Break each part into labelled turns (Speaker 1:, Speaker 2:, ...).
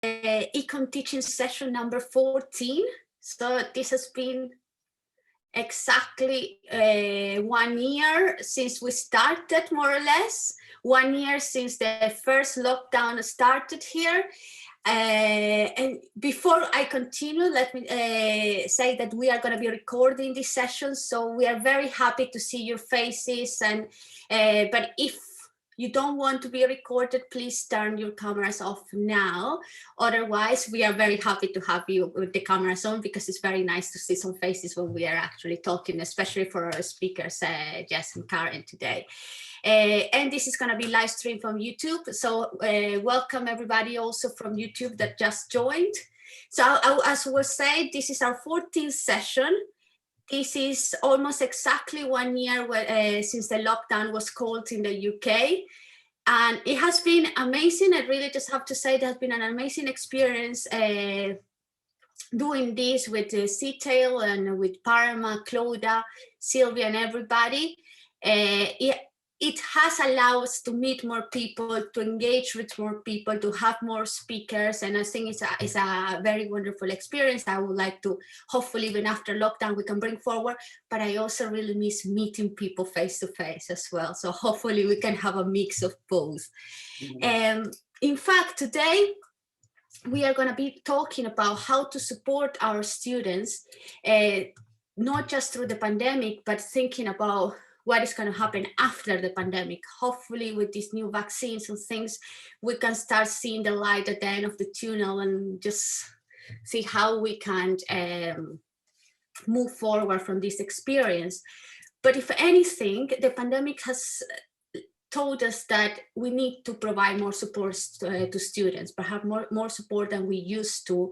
Speaker 1: EconTEAching session number 14. So this has been exactly 1 year since we started, more or less. 1 year since the first lockdown started here. And before I continue, let me say that we are going to be recording this session, so we are very happy to see your faces. And but if you don't want to be recorded, please turn your cameras off now. Otherwise, we are very happy to have you with the cameras on, because it's very nice to see some faces when we are actually talking, especially for our speakers, Jess and Karen today. And this is going to be live streamed from YouTube. So welcome everybody also from YouTube that just joined. So as was said, this is our 14th session. This is almost exactly 1 year since the lockdown was called in the UK. And it has been amazing. I really just have to say it has been an amazing experience doing this with C-Tail and with Parma, Claudia, Sylvia, and everybody. It has allowed us to meet more people, to engage with more people, to have more speakers. And I think it's a very wonderful experience. I would like to, hopefully even after lockdown, we can bring forward, but I also really miss meeting people face to face as well. So hopefully we can have a mix of both. In fact, today, we are going to be talking about how to support our students, not just through the pandemic, but thinking about what is going to happen after the pandemic. Hopefully with these new vaccines and things, we can start seeing the light at the end of the tunnel and just see how we can move forward from this experience. But if anything, the pandemic has told us that we need to provide more support to students, perhaps more support than we used to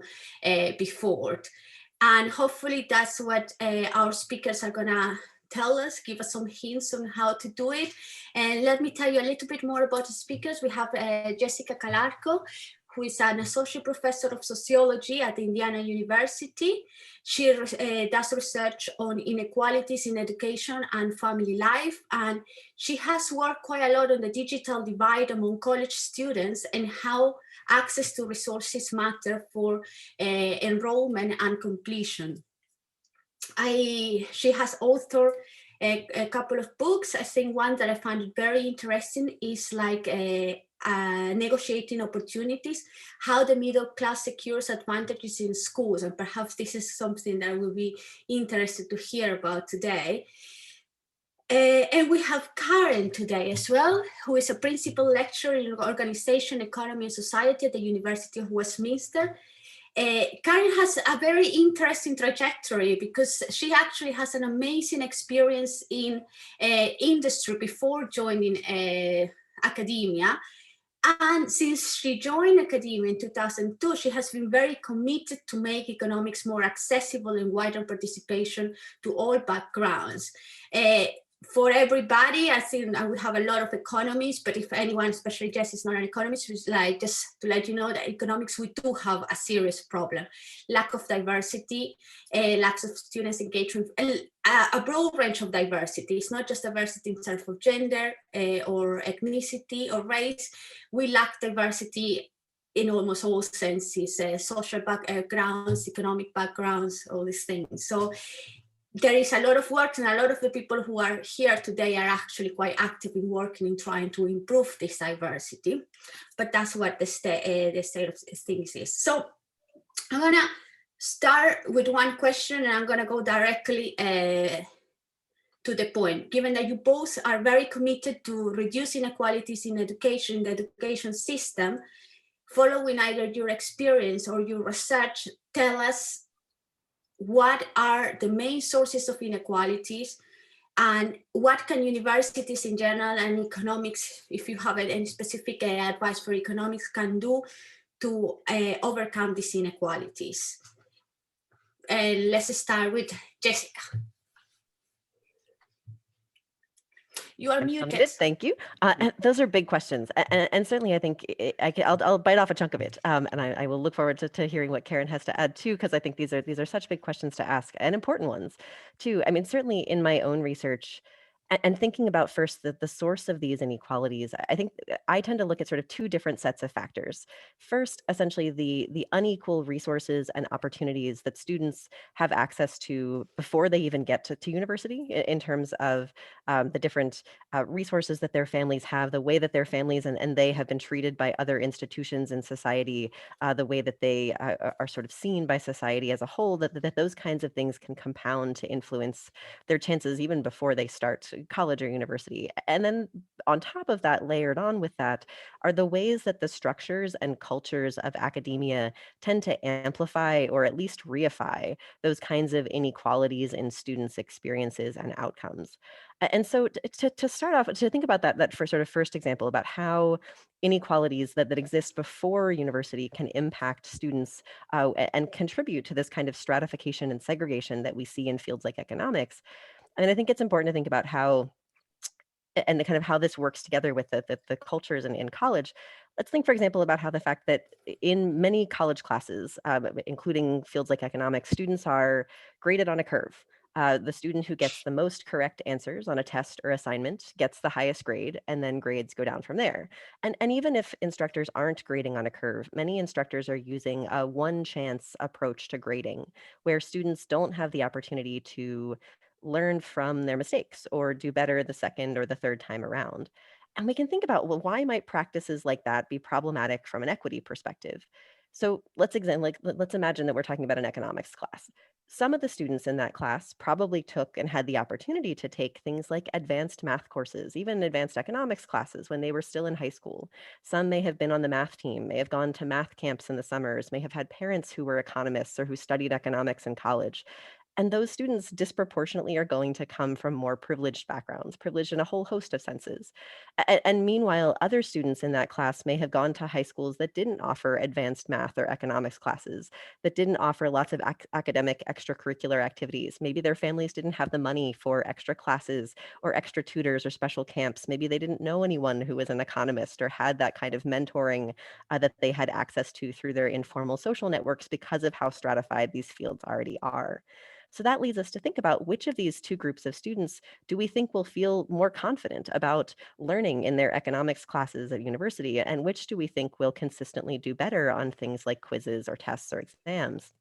Speaker 1: before. And hopefully that's what our speakers are gonna tell us, give us some hints on how to do it. And let me tell you a little bit more about the speakers. We have Jessica Calarco, who is an associate professor of sociology at Indiana University. She does research on inequalities in education and family life. And she has worked quite a lot on the digital divide among college students and how access to resources matter for enrollment and completion. She has authored a couple of books. I think one that I found very interesting is like negotiating opportunities, how the middle class secures advantages in schools. And perhaps this is something that we'll be interested to hear about today. And we have Karen today as well, who is a principal lecturer in organization, economy, and society at the University of Westminster. Karen has a very interesting trajectory because she actually has an amazing experience in industry before joining academia. And since she joined academia in 2002, she has been very committed to make economics more accessible and wider participation to all backgrounds. For everybody, I think I would have a lot of economists, but if anyone, especially Jess, is not an economist, it's like just to let you know that economics, we do have a serious problem. Lack of diversity, lack of students engagement, a broad range of diversity. It's not just diversity in terms of gender or ethnicity or race. We lack diversity in almost all senses, social backgrounds, economic backgrounds, all these things. So there is a lot of work, and a lot of the people who are here today are actually quite active in working in trying to improve this diversity. But that's what the state of things is. So I'm gonna start with one question, and I'm gonna go directly to the point. Given that you both are very committed to reduce inequalities in education, the education system, following either your experience or your research, tell us what are the main sources of inequalities, and what can universities in general and economics, if you have any specific advice for economics, can do to overcome these inequalities. Let's start with Jessica. You are muted.
Speaker 2: Thank you. And those are big questions, and certainly I think I'll bite off a chunk of it, and I will look forward to hearing what Karen has to add too, because I think these are such big questions to ask and important ones too. I mean, certainly in my own research, And thinking about first the source of these inequalities, I think I tend to look at sort of two different sets of factors. First, essentially the unequal resources and opportunities that students have access to before they even get to university, in terms of the different resources that their families have, the way that their families and they have been treated by other institutions in society, the way that they are sort of seen by society as a whole, that those kinds of things can compound to influence their chances even before they start college or university. And then on top of that, layered on with that, are the ways that the structures and cultures of academia tend to amplify or at least reify those kinds of inequalities in students' experiences and outcomes. And so to start off, to think about that for sort of first example about how inequalities that exist before university can impact students and contribute to this kind of stratification and segregation that we see in fields like economics. And I think it's important to think about how and the kind of how this works together with the cultures in college. Let's think, for example, about how the fact that in many college classes, including fields like economics, students are graded on a curve. The student who gets the most correct answers on a test or assignment gets the highest grade, and then grades go down from there. And even if instructors aren't grading on a curve, many instructors are using a one chance approach to grading, where students don't have the opportunity to learn from their mistakes or do better the second or the third time around. And we can think about, well, why might practices like that be problematic from an equity perspective? So let's examine, like, let's imagine that we're talking about an economics class. Some of the students in that class probably took and had the opportunity to take things like advanced math courses, even advanced economics classes when they were still in high school. Some may have been on the math team, may have gone to math camps in the summers, may have had parents who were economists or who studied economics in college. And those students disproportionately are going to come from more privileged backgrounds, privileged in a whole host of senses. And meanwhile, other students in that class may have gone to high schools that didn't offer advanced math or economics classes, that didn't offer lots of academic extracurricular activities. Maybe their families didn't have the money for extra classes or extra tutors or special camps. Maybe they didn't know anyone who was an economist or had that kind of mentoring that they had access to through their informal social networks because of how stratified these fields already are. So that leads us to think about which of these two groups of students do we think will feel more confident about learning in their economics classes at university, and which do we think will consistently do better on things like quizzes or tests or exams?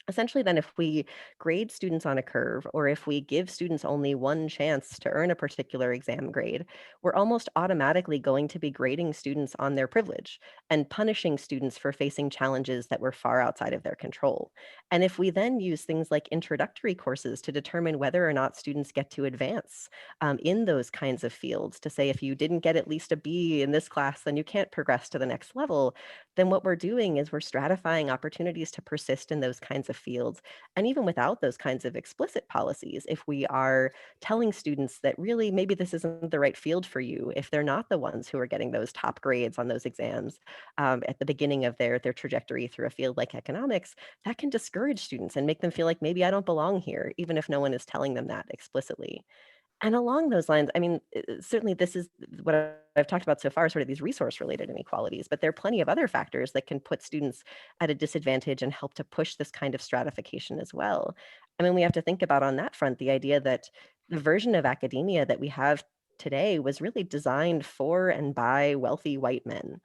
Speaker 2: Essentially, then, if we grade students on a curve, or if we give students only one chance to earn a particular exam grade, we're almost automatically going to be grading students on their privilege and punishing students for facing challenges that were far outside of their control. And if we then use things like introductory courses to determine whether or not students get to advance in those kinds of fields, to say if you didn't get at least a B in this class, then you can't progress to the next level, then what we're doing is we're stratifying opportunities to persist in those kinds of fields. And even without those kinds of explicit policies, if we are telling students that really maybe this isn't the right field for you, if they're not the ones who are getting those top grades on those exams at the beginning of their trajectory through a field like economics, that can discourage students and make them feel like maybe I don't belong here, even if no one is telling them that explicitly. And along those lines, I mean, certainly this is what I've talked about so far, sort of these resource-related inequalities, but there are plenty of other factors that can put students at a disadvantage and help to push this kind of stratification as well. I mean, we have to think about on that front the idea that the version of academia that we have today was really designed for and by wealthy white men.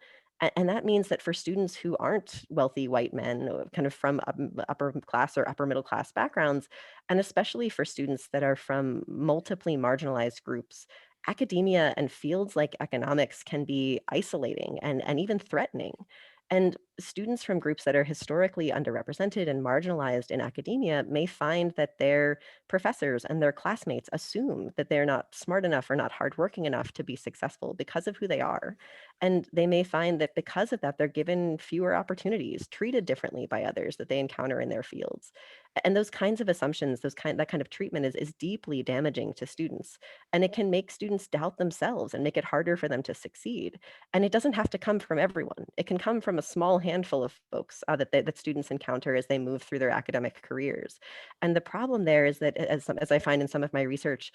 Speaker 2: And that means that for students who aren't wealthy white men, kind of from upper class or upper middle class backgrounds, and especially for students that are from multiply marginalized groups, academia and fields like economics can be isolating and even threatening. And students from groups that are historically underrepresented and marginalized in academia may find that their professors and their classmates assume that they're not smart enough or not hardworking enough to be successful because of who they are. And they may find that because of that, they're given fewer opportunities, treated differently by others that they encounter in their fields. And those kinds of assumptions, that kind of treatment is deeply damaging to students. And it can make students doubt themselves and make it harder for them to succeed. And it doesn't have to come from everyone. It can come from a small handful of folks that students encounter as they move through their academic careers. And the problem there is that, as I find in some of my research,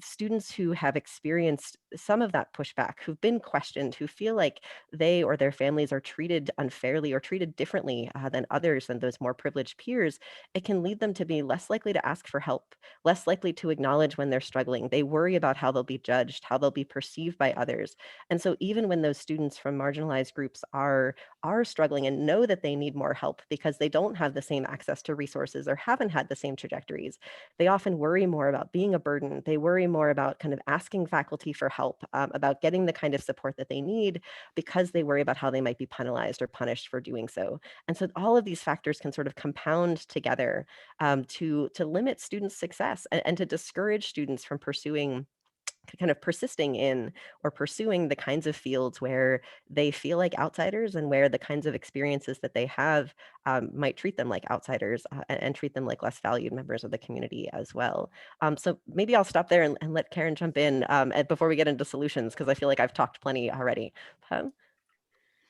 Speaker 2: students who have experienced some of that pushback, who've been questioned, who feel like they or their families are treated unfairly or treated differently than others, than those more privileged peers, it can lead them to be less likely to ask for help, less likely to acknowledge when they're struggling. They worry about how they'll be judged, how they'll be perceived by others. And so even when those students from marginalized groups are struggling and know that they need more help because they don't have the same access to resources or haven't had the same trajectories, they often worry more about being a burden. They worry more about kind of asking faculty for help, about getting the kind of support that they need because they worry about how they might be penalized or punished for doing so. And so all of these factors can sort of compound together to limit students' success and to discourage students from pursuing kind of persisting in or pursuing the kinds of fields where they feel like outsiders and where the kinds of experiences that they have might treat them like outsiders and treat them like less valued members of the community as well. So maybe I'll stop there and let Karen jump in before we get into solutions, because I feel like I've talked plenty already.
Speaker 3: Okay,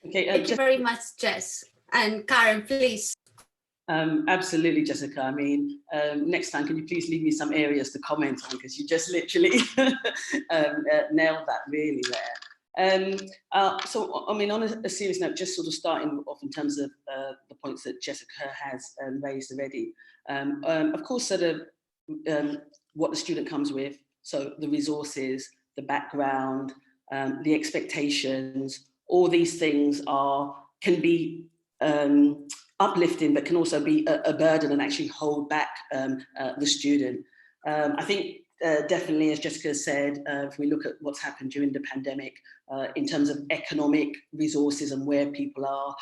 Speaker 1: Thank you very much, Jess. And Karen, please.
Speaker 3: Absolutely, Jessica. I mean, next time, can you please leave me some areas to comment on, because you just literally nailed that really there. So, I mean, on a serious note, just sort of starting off in terms of the points that Jessica has raised already. Of course, sort of what the student comes with, so the resources, the background, the expectations, all these things can be uplifting, but can also be a burden and actually hold back the student. I think definitely, as Jessica said, if we look at what's happened during the pandemic in terms of economic resources and where people are,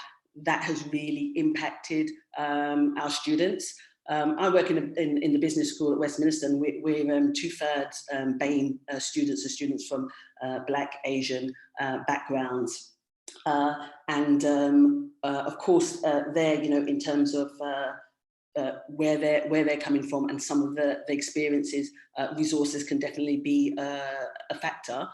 Speaker 3: that has really impacted our students. I work in the business school at Westminster, and we're 2/3 BAME students, are students from Black, Asian backgrounds. Of course, there, you know, in terms of where they're coming from and some of the experiences, resources can definitely be a factor.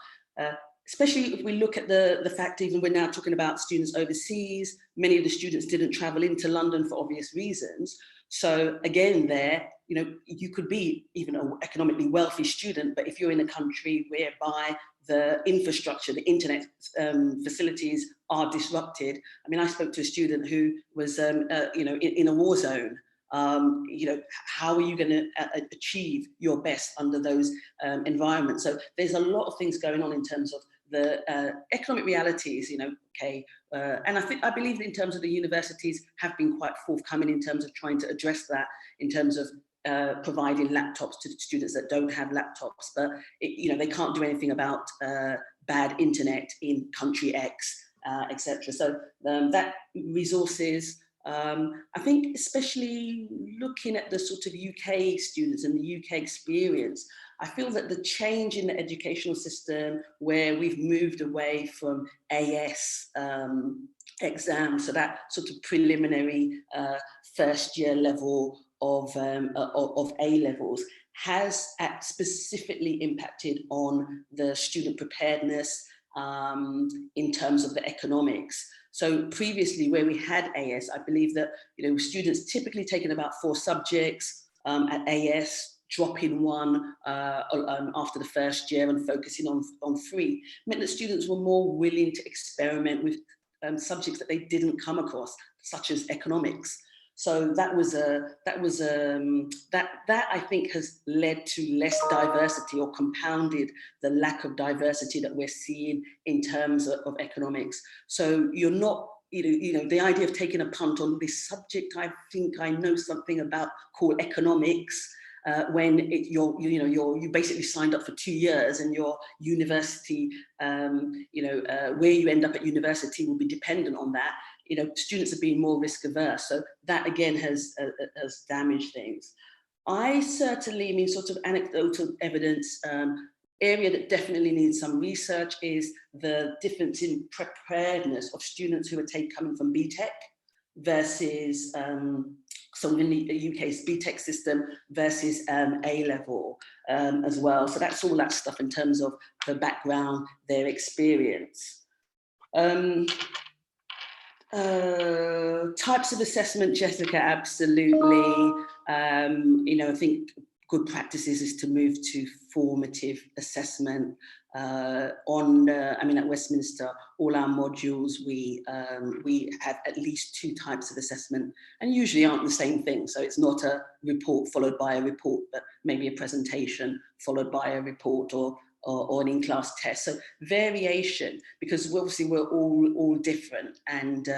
Speaker 3: Especially if we look at the fact, even we're now talking about students overseas, many of the students didn't travel into London for obvious reasons. So again, there, you know, you could be even an economically wealthy student, but if you're in a country whereby the infrastructure, the internet facilities are disrupted. I mean, I spoke to a student who was, you know, in a war zone. You know, how are you going to achieve your best under those environments? So there's a lot of things going on in terms of the economic realities, you know, okay. And I believe in terms of the universities have been quite forthcoming in terms of trying to address that, in terms of providing laptops to students that don't have laptops, but you know, they can't do anything about bad internet in country X, etc. So that resources, I think, especially looking at the sort of UK students and the UK experience, I feel that the change in the educational system, where we've moved away from AS exams, so that sort of preliminary first year level of A levels, has specifically impacted on the student preparedness in terms of the economics. So previously, where we had AS, I believe that, you know, students typically taking about 4 subjects at AS, dropping 1 after the first year and focusing on 3, meant that students were more willing to experiment with subjects that they didn't come across, such as economics. So that I think has led to less diversity, or compounded the lack of diversity that we're seeing in terms of economics. So you're not, you know, the idea of taking a punt on this subject, I think I know something about, called economics, when you basically signed up for 2 years, and your university, where you end up at university will be dependent on that. You know, students are being more risk averse. So that again has damaged things. I certainly, I mean, sort of anecdotal evidence, area that definitely needs some research is the difference in preparedness of students who are coming from BTEC versus, so in the UK's BTEC system versus A level as well. So that's all that stuff in terms of the background, their experience. Types of assessment, Jessica, absolutely. You know, I think good practices is to move to formative assessment. At Westminster, all our modules, we have at least 2 types of assessment, and usually aren't the same thing. So it's not a report followed by a report, but maybe a presentation followed by a report, or an in-class test. So variation, because obviously we're all different, and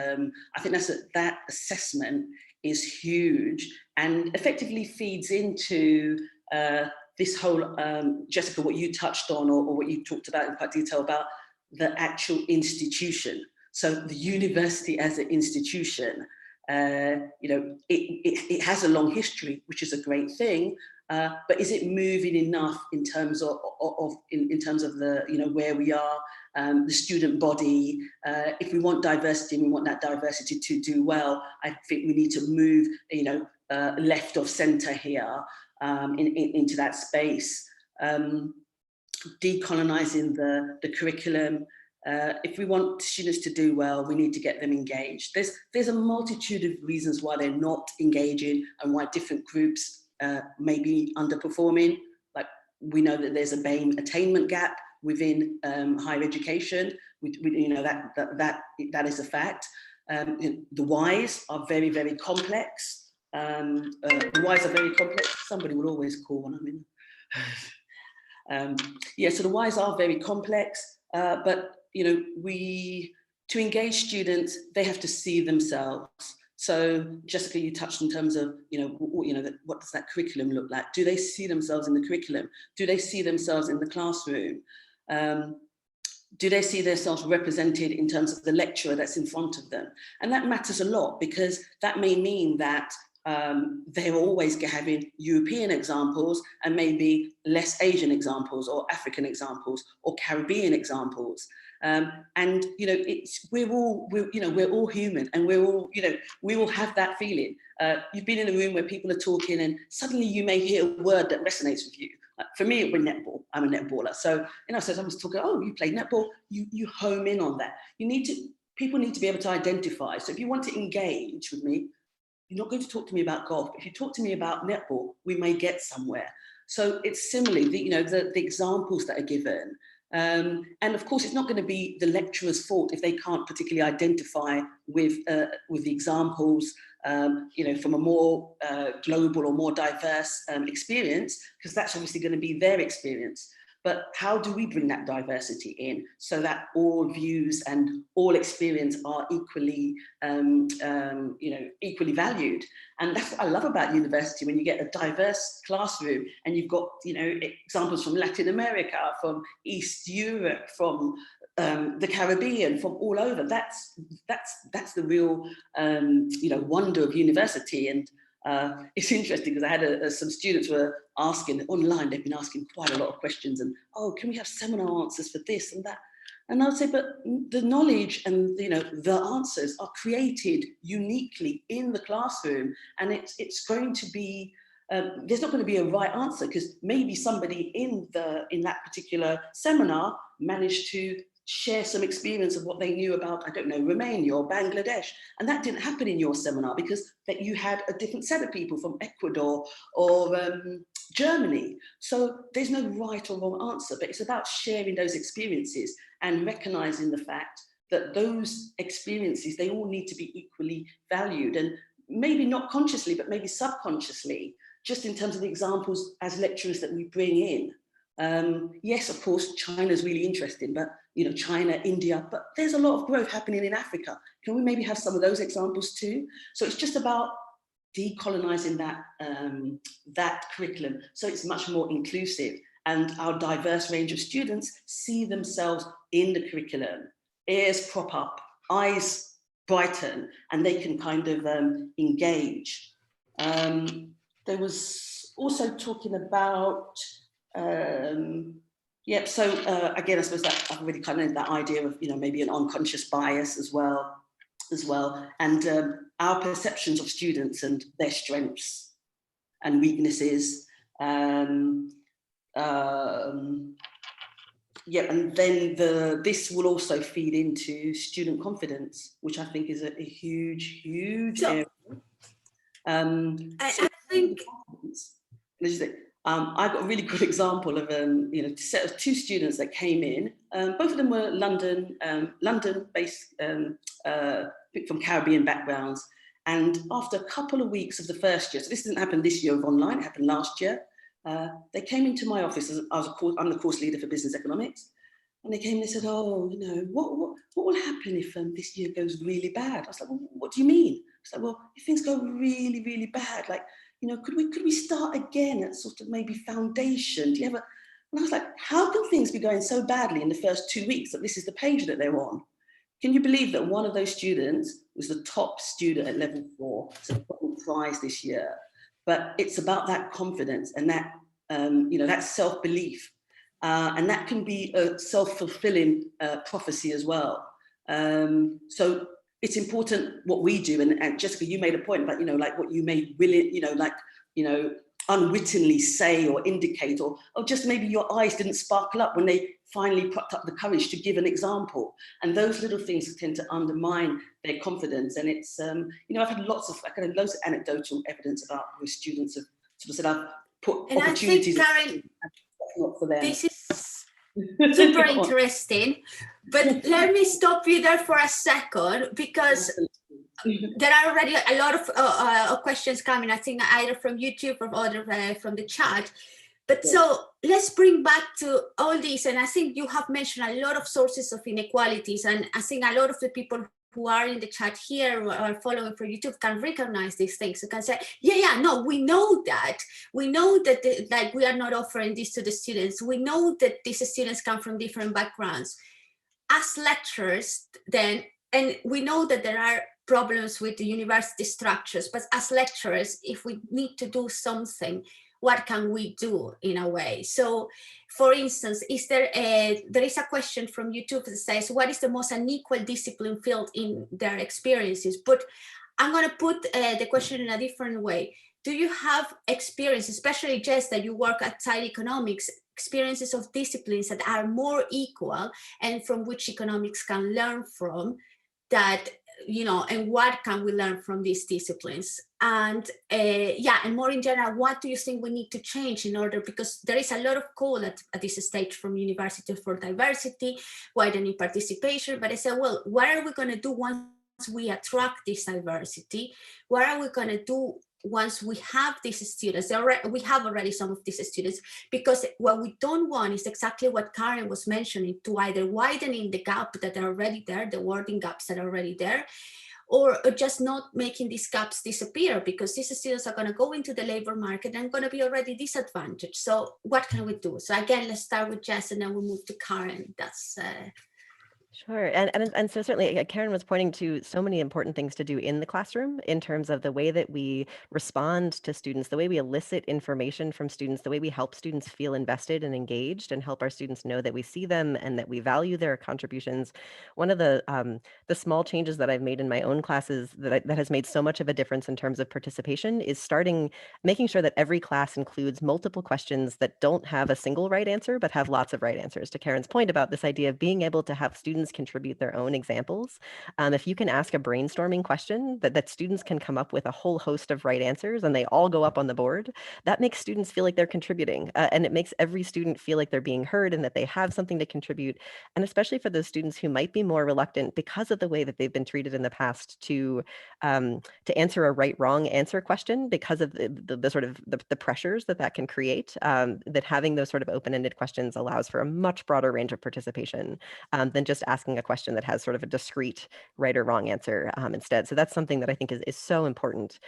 Speaker 3: I think that assessment is huge and effectively feeds into this whole, Jessica, what you touched on, or what you talked about in quite detail about the actual institution. So the university as an institution, it has a long history, which is a great thing. But is it moving enough in terms of the, where we are, the student body? If we want diversity and we want that diversity to do well, I think we need to move, left of center here, into that space. Decolonizing the curriculum. If we want students to do well, we need to get them engaged. There's a multitude of reasons why they're not engaging, and why different groups may be underperforming. Like, we know that there's a BAME attainment gap within higher education. That is a fact. The whys are very, very complex. The whys are very complex. Somebody will always call when I'm in. So the whys are very complex, but to engage students, they have to see themselves. So Jessica, you touched in terms of, what does that curriculum look like? Do they see themselves in the curriculum? Do they see themselves in the classroom? Do they see themselves represented in terms of the lecturer that's in front of them? And that matters a lot, because that may mean that they're always having European examples and maybe less Asian examples, or African examples, or Caribbean examples. We're all human, and we all have that feeling. You've been in a room where people are talking, and suddenly you may hear a word that resonates with you. For me, it was netball. I'm a netballer. So, so someone's talking, oh, you play netball, you home in on that. People need to be able to identify. So if you want to engage with me, you're not going to talk to me about golf. If you talk to me about netball, we may get somewhere. So it's similarly, the examples that are given. And of course, it's not going to be the lecturer's fault if they can't particularly identify with the examples, from a more global or more diverse experience, because that's obviously going to be their experience. But how do we bring that diversity in so that all views and all experience are equally, equally valued? And that's what I love about university, when you get a diverse classroom and you've got, examples from Latin America, from East Europe, from the Caribbean, from all over. That's the real, wonder of university. And it's interesting, because I had some students were asking online, they've been asking quite a lot of questions, and, oh, can we have seminar answers for this and that? And I would say, but the knowledge and, the answers are created uniquely in the classroom, and it's going to be, there's not going to be a right answer, because maybe somebody in that particular seminar managed to share some experience of what they knew about, I don't know, Romania or Bangladesh. And that didn't happen in your seminar, because that you had a different set of people from Ecuador or Germany. So there's no right or wrong answer, but it's about sharing those experiences and recognizing the fact that those experiences, they all need to be equally valued, and maybe not consciously, but maybe subconsciously, just in terms of the examples as lecturers that we bring in. Yes, of course, China's really interesting, but China, India, but there's a lot of growth happening in Africa. Can we maybe have some of those examples too? So it's just about decolonizing that curriculum, so it's much more inclusive, and our diverse range of students see themselves in the curriculum. Ears prop up, eyes brighten, and they can kind of engage. There was also talking about, again, I suppose that I've really kind of that idea of, maybe an unconscious bias as well, and our perceptions of students and their strengths and weaknesses. And then this will also feed into student confidence, which I think is a huge area.
Speaker 1: I think
Speaker 3: I got a really good example of a set of two students that came in. Both of them were London-based, from Caribbean backgrounds. And after a couple of weeks of the first year, so this didn't happen this year of online, it happened last year. They came into my office. I'm the course leader for business economics. And they came and they said, oh, what will happen if this year goes really bad? I was like, well, what do you mean? I was like, well, if things go really, really bad, like, could we start again at sort of maybe foundation? Do you ever? And I was like, how can things be going so badly in the first 2 weeks that this is the page that they're on? Can you believe that one of those students was the top student at level 4, so got a prize this year? But it's about that confidence and that, that self-belief. And that can be a self-fulfilling prophecy as well. So it's important what we do. And Jessica, you made a point about, like what you may unwittingly say or indicate, or just maybe your eyes didn't sparkle up when they finally plucked up the courage to give an example. And those little things tend to undermine their confidence. And it's, I've had loads of anecdotal evidence about where students have sort of said, I've put
Speaker 1: And
Speaker 3: opportunities.
Speaker 1: I think, Karen,
Speaker 3: not for them.
Speaker 1: this is super interesting, but let me stop you there for a second, because there are already a lot of questions coming, I think either from YouTube or other from the chat. But so let's bring back to all this. And I think you have mentioned a lot of sources of inequalities. And I think a lot of the people who are in the chat here or are following for YouTube can recognize these things. You can say, no, we know that. We know that like we are not offering this to the students. We know that these students come from different backgrounds. As lecturers, then, and we know that there are problems with the university structures, but as lecturers, if we need to do something, what can we do in a way? So, for instance, there is a question from YouTube that says, what is the most unequal discipline field in their experiences? But I'm going to put the question in a different way. Do you have experience, especially Jess, that you work outside economics, experiences of disciplines that are more equal and from which economics can learn from that, and what can we learn from these disciplines? And and more in general, what do you think we need to change in order, because there is a lot of call at this stage from university for diversity, widening participation, but I said, well, what are we going to do once we attract this diversity? What are we going to do once we have these students? We have already some of these students, because what we don't want is exactly what Karen was mentioning, to either widening the gap that are already there, the wording gaps that are already there, or just not making these gaps disappear, because these students are going to go into the labor market and going to be already disadvantaged. So what can we do? So again, let's start with Jess and then we'll move to Karen. That's
Speaker 2: Sure. And so certainly Karen was pointing to so many important things to do in the classroom in terms of the way that we respond to students, the way we elicit information from students, the way we help students feel invested and engaged and help our students know that we see them and that we value their contributions. One of the small changes that I've made in my own classes that has made so much of a difference in terms of participation is making sure that every class includes multiple questions that don't have a single right answer, but have lots of right answers. To Karen's point about this idea of being able to have students contribute their own examples. If you can ask a brainstorming question that students can come up with a whole host of right answers and they all go up on the board, that makes students feel like they're contributing. And it makes every student feel like they're being heard and that they have something to contribute. And especially for those students who might be more reluctant because of the way that they've been treated in the past to answer a right-wrong answer question because of the sort of the pressures that can create, that having those sort of open-ended questions allows for a much broader range of participation than just asking a question that has sort of a discrete right or wrong answer instead. So that's something that I think is so important.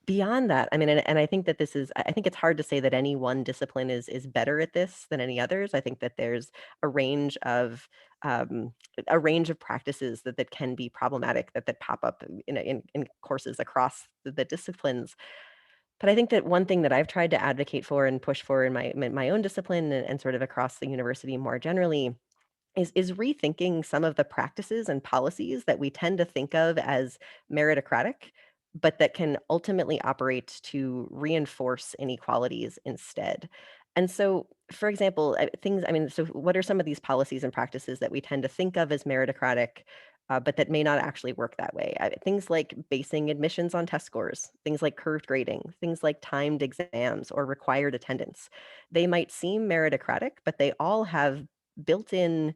Speaker 2: Beyond that, I mean, and I think that I think it's hard to say that any one discipline is better at this than any others. I think that there's a range of practices that can be problematic that pop up in courses across the disciplines. But I think that one thing that I've tried to advocate for and push for in my own discipline and sort of across the university more generally is rethinking some of the practices and policies that we tend to think of as meritocratic, but that can ultimately operate to reinforce inequalities instead. And so, for example, so what are some of these policies and practices that we tend to think of as meritocratic, but that may not actually work that way. Things like basing admissions on test scores, things like curved grading, things like timed exams or required attendance. They might seem meritocratic, but they all have built-in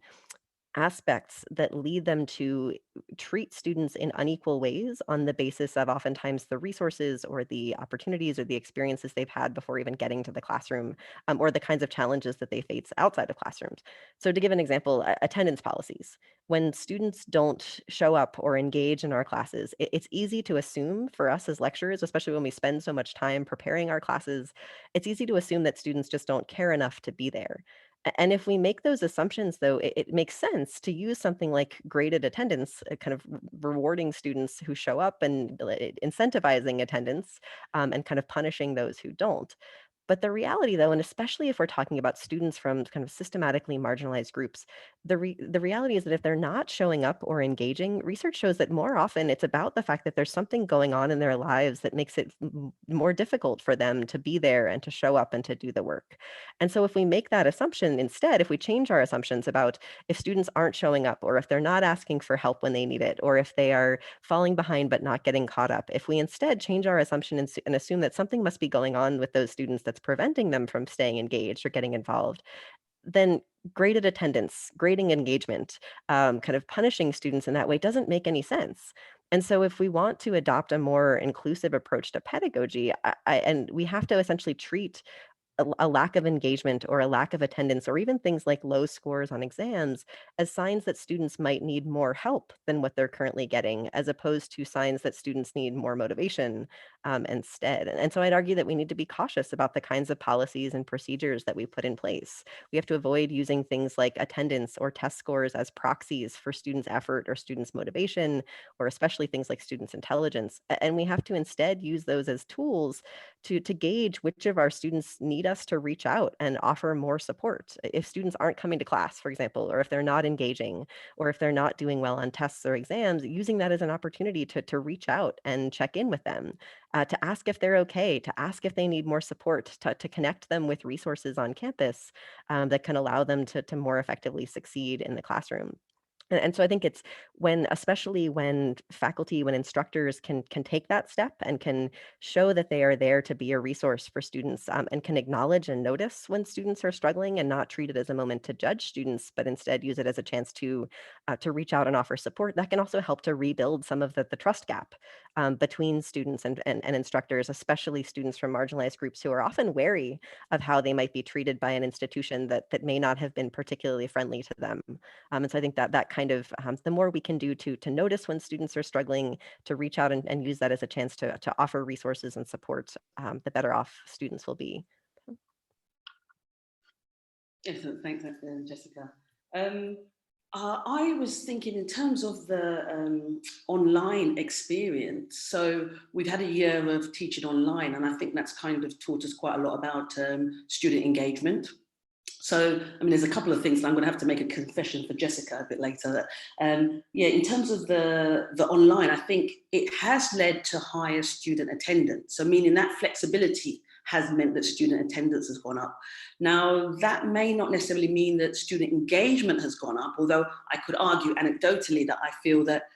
Speaker 2: aspects that lead them to treat students in unequal ways on the basis of oftentimes the resources or the opportunities or the experiences they've had before even getting to the classroom, or the kinds of challenges that they face outside of classrooms. So, to give an example, attendance policies. When students don't show up or engage in our classes, it's easy to assume for us as lecturers, especially when we spend so much time preparing our classes, it's easy to assume that students just don't care enough to be there. And if we make those assumptions, though, it makes sense to use something like graded attendance, kind of rewarding students who show up and incentivizing attendance, and kind of punishing those who don't. But the reality, though, and especially if we're talking about students from kind of systematically marginalized groups, the reality is that if they're not showing up or engaging, research shows that more often it's about the fact that there's something going on in their lives that makes it more difficult for them to be there and to show up and to do the work. And so if we make that assumption instead, if we change our assumptions about if students aren't showing up or if they're not asking for help when they need it, or if they are falling behind but not getting caught up, if we instead change our assumption and assume that something must be going on with those students that's preventing them from staying engaged or getting involved, then graded attendance, grading engagement, kind of punishing students in that way doesn't make any sense. And so, if we want to adopt a more inclusive approach to pedagogy, and we have to essentially treat a lack of engagement or a lack of attendance or even things like low scores on exams as signs that students might need more help than what they're currently getting, as opposed to signs that students need more motivation, instead. And so I'd argue that we need to be cautious about the kinds of policies and procedures that we put in place. We have to avoid using things like attendance or test scores as proxies for students' effort or students' motivation, or especially things like students' intelligence. And we have to instead use those as tools to gauge which of our students need us to reach out and offer more support. If students aren't coming to class, for example, or if they're not engaging, or if they're not doing well on tests or exams, using that as an opportunity to reach out and check in with them, to ask if they're okay, to ask if they need more support, to connect them with resources on campus, that can allow them to more effectively succeed in the classroom. And so I think it's when, especially when faculty, when instructors can take that step and can show that they are there to be a resource for students, and can acknowledge and notice when students are struggling and not treat it as a moment to judge students, but instead use it as a chance to reach out and offer support. That can also help to rebuild some of the trust gap, between students and instructors, especially students from marginalized groups who are often wary of how they might be treated by an institution that may not have been particularly friendly to them. And so I think that that kind of, the more we can do to notice when students are struggling, to reach out and use that as a chance to offer resources and support, the better off students will be.
Speaker 3: Excellent, thanks, Jessica. I was thinking in terms of the online experience. So we've had a year of teaching online, and I think that's kind of taught us quite a lot about student engagement. So, I mean, there's a couple of things. I'm going to have to make a confession for Jessica a bit later. Yeah, in terms of the online, I think it has led to higher student attendance. So meaning that flexibility has meant that student attendance has gone up. Now, that may not necessarily mean that student engagement has gone up, although I could argue anecdotally that I feel that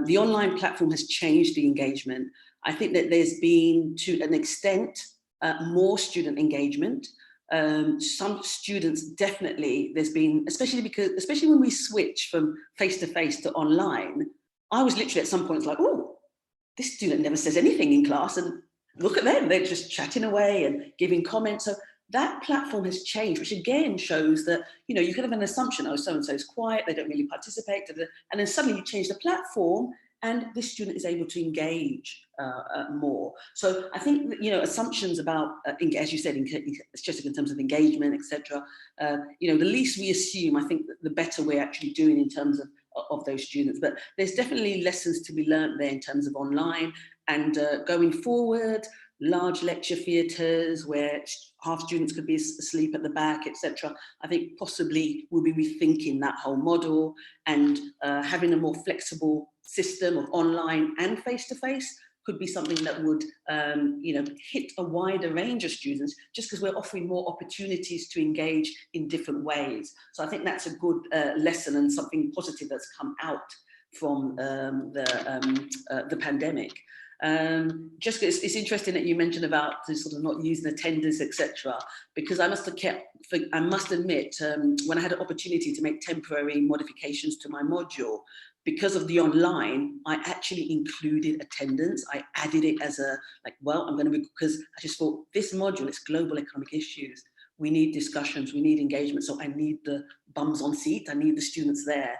Speaker 3: the online platform has changed the engagement. I think that there's been, to an extent, more student engagement. Some students definitely, there's been, especially when we switch from face-to-face to online, I was literally at some points like, oh, this student never says anything in class, and look at them, they're just chatting away and giving comments. So that platform has changed, which again shows that, you know, you can have an assumption, oh, so-and-so is quiet, they don't really participate, and then suddenly you change the platform and this student is able to engage more. So I think that, you know, assumptions about, as you said, just in terms of engagement, etc. You know, the least we assume, I think, the better we're actually doing in terms of those students. But there's definitely lessons to be learned there in terms of online, and going forward, large lecture theatres where half students could be asleep at the back, etc. I think possibly we'll be rethinking that whole model, and having a more flexible system of online and face-to-face could be something that would, you know, hit a wider range of students, just because we're offering more opportunities to engage in different ways. So I think that's a good lesson and something positive that's come out from the pandemic. Just it's interesting that you mentioned about the sort of not using attendance, etc. Because I must admit, when I had an opportunity to make temporary modifications to my module, because of the online, I actually included attendance. I added it as a, like, well, I'm going to, because I just thought this module, it's global economic issues. We need discussions, we need engagement. So I need the bums on seat, I need the students there.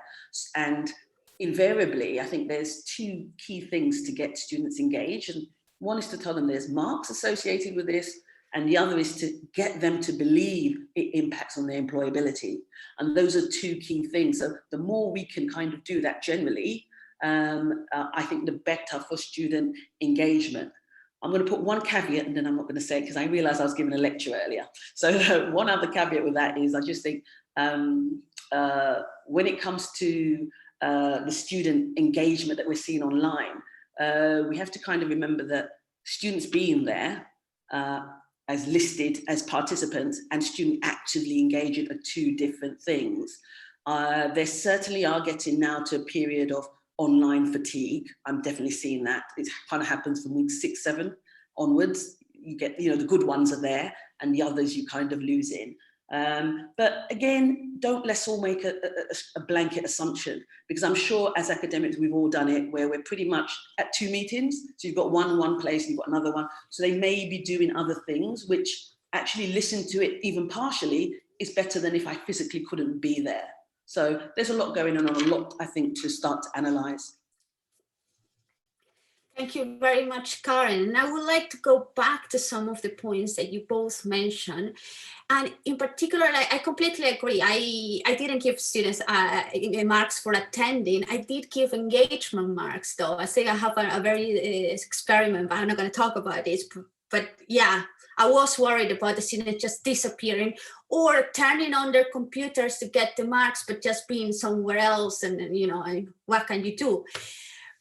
Speaker 3: And invariably, I think there's two key things to get students engaged. And one is to tell them there's marks associated with this, and the other is to get them to believe it impacts on their employability. And those are two key things. So the more we can kind of do that generally, I think the better for student engagement. I'm going to put one caveat, and then I'm not going to say it because I realized I was giving a lecture earlier. So one other caveat with that is I just think when it comes to the student engagement that we're seeing online, we have to kind of remember that students being there as listed as participants and student actively engaging are two different things. They certainly are getting now to a period of online fatigue. I'm definitely seeing that. It kind of happens from week 6, 7 onwards. You get, you know, the good ones are there and the others you kind of lose in. But again, let's all make a blanket assumption, because I'm sure as academics, we've all done it where we're pretty much at 2 meetings. So you've got one place, you've got another one. So they may be doing other things, which actually listen to it even partially is better than if I physically couldn't be there. So there's a lot going on, a lot, I think, to start to analyze.
Speaker 1: Thank you very much, Karen. And I would like to go back to some of the points that you both mentioned. And in particular, I completely agree. I didn't give students marks for attending. I did give engagement marks, though. I think I have a very experiment, but I'm not going to talk about this. But yeah, I was worried about the students just disappearing or turning on their computers to get the marks, but just being somewhere else. And you know, what can you do?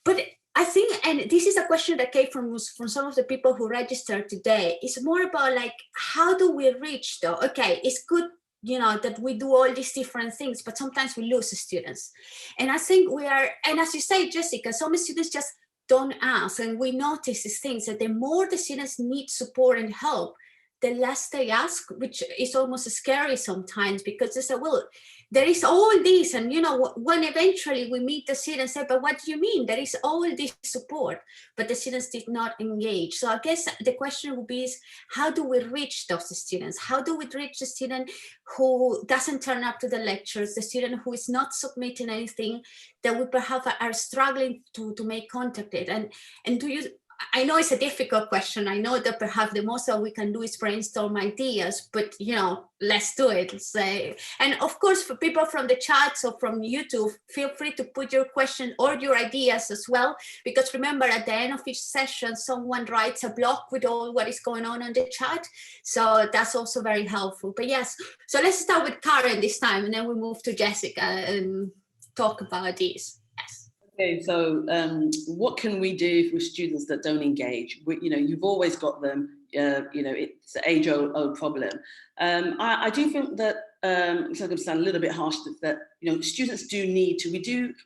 Speaker 1: But I think, and this is a question that came from some of the people who registered today, it's more about like, how do we reach though? Okay, it's good, you know, that we do all these different things, but sometimes we lose students. And I think we are, and as you say, Jessica, some students just don't ask, and we notice these things, that the more the students need support and help, the less they ask, which is almost scary sometimes, because they say, well, there is all this, and you know, when eventually we meet the students, say, but what do you mean? There is all this support, but the students did not engage. So I guess the question would be is, how do we reach those students? How do we reach the student who doesn't turn up to the lectures, the student who is not submitting anything, that we perhaps are struggling to make contact with? And do you, I know it's a difficult question. I know that perhaps the most that we can do is brainstorm ideas, but you know, let's do it. Say, and of course, for people from the chat or from YouTube, feel free to put your question or your ideas as well. Because remember, at the end of each session, someone writes a blog with all what is going on the chat. So that's also very helpful. But yes, so let's start with Karen this time, and then we move to Jessica and talk about this.
Speaker 3: Okay, so what can we do for students that don't engage? You know, you've always got them. You know, it's an age-old problem. I do think that it's going to sound a little bit harsh, that you know, students do need to.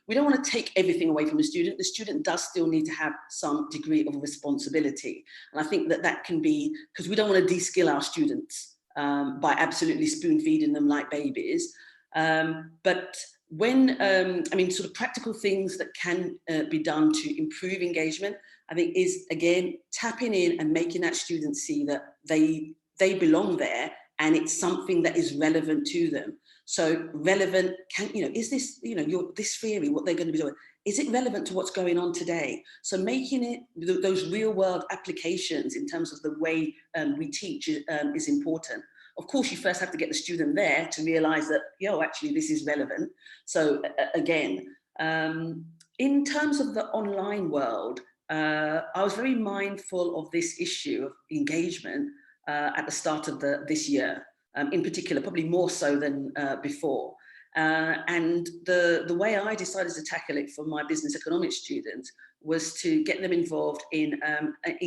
Speaker 3: We don't want to take everything away from the student. The student does still need to have some degree of responsibility, and I think that can be, because we don't want to de-skill our students by absolutely spoon-feeding them like babies, but when, I mean, sort of practical things that can be done to improve engagement, I think is, again, tapping in and making that student see that they belong there and it's something that is relevant to them. So relevant, you know, is this, you know, this theory, what they're going to be doing, is it relevant to what's going on today? So making it, those real world applications in terms of the way we teach is important. Of course, you first have to get the student there to realize that, yo, actually, this is relevant. So again, in terms of the online world, I was very mindful of this issue of engagement at the start of this year, in particular, probably more so than before. And the way I decided to tackle it for my business economics students was to get them involved in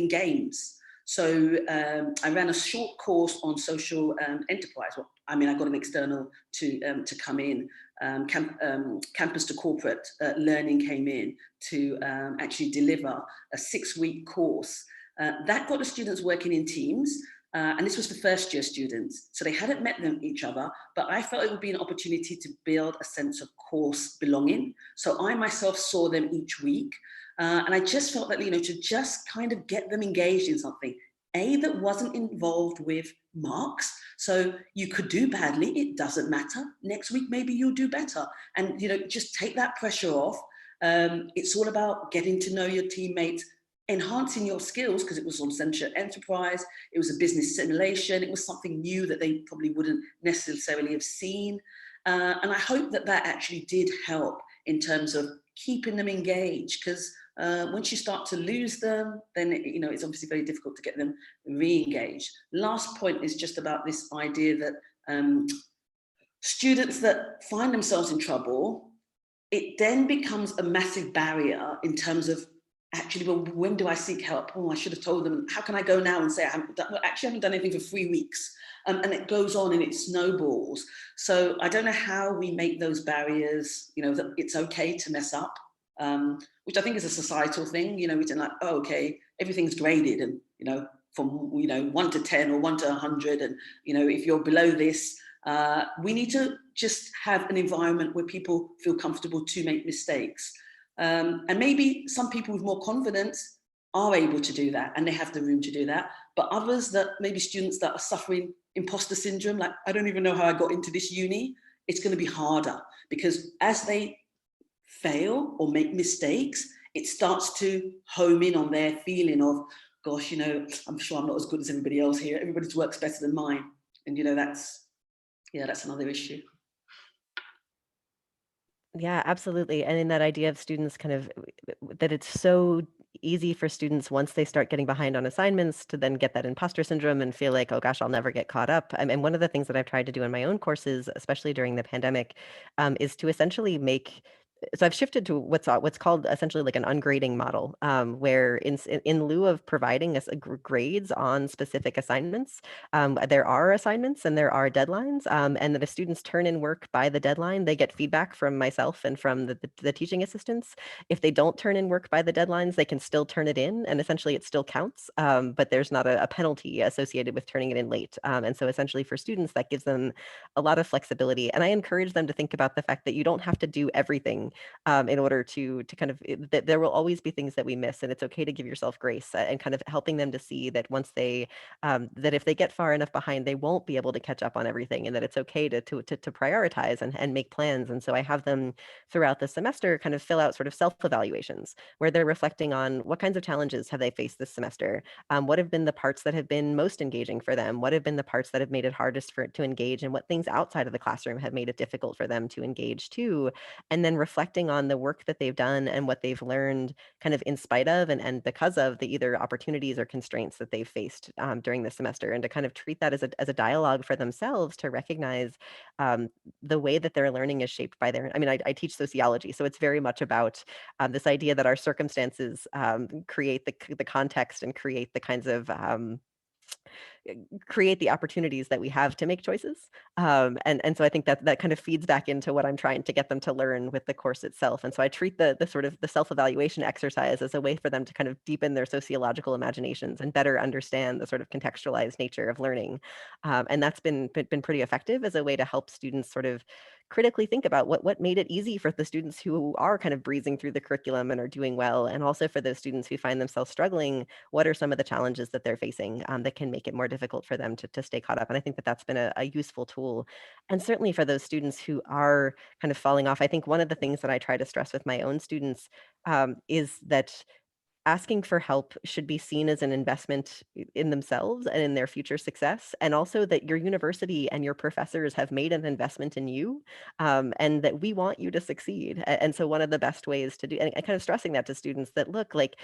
Speaker 3: games. So I ran a short course on social enterprise. Well, I mean, I got an external to come in campus to corporate learning came in to actually deliver a 6-week course. That got the students working in teams. And this was for first year students. So they hadn't met each other, but I felt it would be an opportunity to build a sense of course belonging. So I myself saw them each week. And I just felt that, you know, to just kind of get them engaged in something, that wasn't involved with marks. So you could do badly, it doesn't matter. Next week, maybe you'll do better. And, you know, just take that pressure off. It's all about getting to know your teammates, enhancing your skills, because it was on Central Enterprise, it was a business simulation, it was something new that they probably wouldn't necessarily have seen. And I hope that that actually did help in terms of keeping them engaged, because once you start to lose them, then you know it's obviously very difficult to get them re-engaged. Last point is just about this idea that students that find themselves in trouble, it then becomes a massive barrier in terms of actually, well, when do I seek help? Oh, I should have told them. How can I go now and say I haven't done anything for 3 weeks? And it goes on and it snowballs. So I don't know how we make those barriers, you know, that it's okay to mess up, which I think is a societal thing. You know, we don't like, oh, okay, everything's graded, and you know, from 1 to 10 or 1 to 100, and you know, if you're below this, we need to just have an environment where people feel comfortable to make mistakes. And maybe some people with more confidence are able to do that and they have the room to do that. But others, that maybe students that are suffering imposter syndrome, like, I don't even know how I got into this uni, it's going to be harder, because as they fail or make mistakes, it starts to home in on their feeling of, gosh, you know, I'm sure I'm not as good as everybody else here. Everybody's work's better than mine. And, you know, that's another issue.
Speaker 2: Yeah, absolutely. And in that idea of students kind of that it's so easy for students once they start getting behind on assignments to then get that imposter syndrome and feel like, oh gosh, I'll never get caught up. And one of the things that I've tried to do in my own courses, especially during the pandemic, is to essentially make so I've shifted to what's called essentially like an ungrading model, where in lieu of providing us grades on specific assignments, there are assignments and there are deadlines, and that if students turn in work by the deadline, they get feedback from myself and from the teaching assistants. If they don't turn in work by the deadlines, they can still turn it in, and essentially it still counts, but there's not a penalty associated with turning it in late. And so essentially for students, that gives them a lot of flexibility. And I encourage them to think about the fact that you don't have to do everything in order to kind of that there will always be things that we miss, and it's okay to give yourself grace, and kind of helping them to see that once they that if they get far enough behind, they won't be able to catch up on everything, and that it's okay to prioritize and make plans. And so I have them throughout the semester kind of fill out sort of self-evaluations where they're reflecting on what kinds of challenges have they faced this semester, what have been the parts that have been most engaging for them, what have been the parts that have made it hardest to engage, and what things outside of the classroom have made it difficult for them to engage too, and then reflecting on the work that they've done and what they've learned kind of in spite of and because of the either opportunities or constraints that they've faced during the semester, and to kind of treat that as a dialogue for themselves to recognize the way that their learning is shaped by their, I mean, I teach sociology, so it's very much about this idea that our circumstances create the context and create the kinds of create the opportunities that we have to make choices. And so I think that kind of feeds back into what I'm trying to get them to learn with the course itself. And so I treat the sort of the self-evaluation exercise as a way for them to kind of deepen their sociological imaginations and better understand the sort of contextualized nature of learning. And that's been pretty effective as a way to help students sort of critically think about what made it easy for the students who are kind of breezing through the curriculum and are doing well, and also for those students who find themselves struggling, what are some of the challenges that they're facing that can make it more difficult for them to stay caught up. And I think that that's been a useful tool. And certainly for those students who are kind of falling off, I think one of the things that I try to stress with my own students is that asking for help should be seen as an investment in themselves and in their future success, and also that your university and your professors have made an investment in you, and that we want you to succeed. And so one of the best ways to do, and kind of stressing that to students, that look, like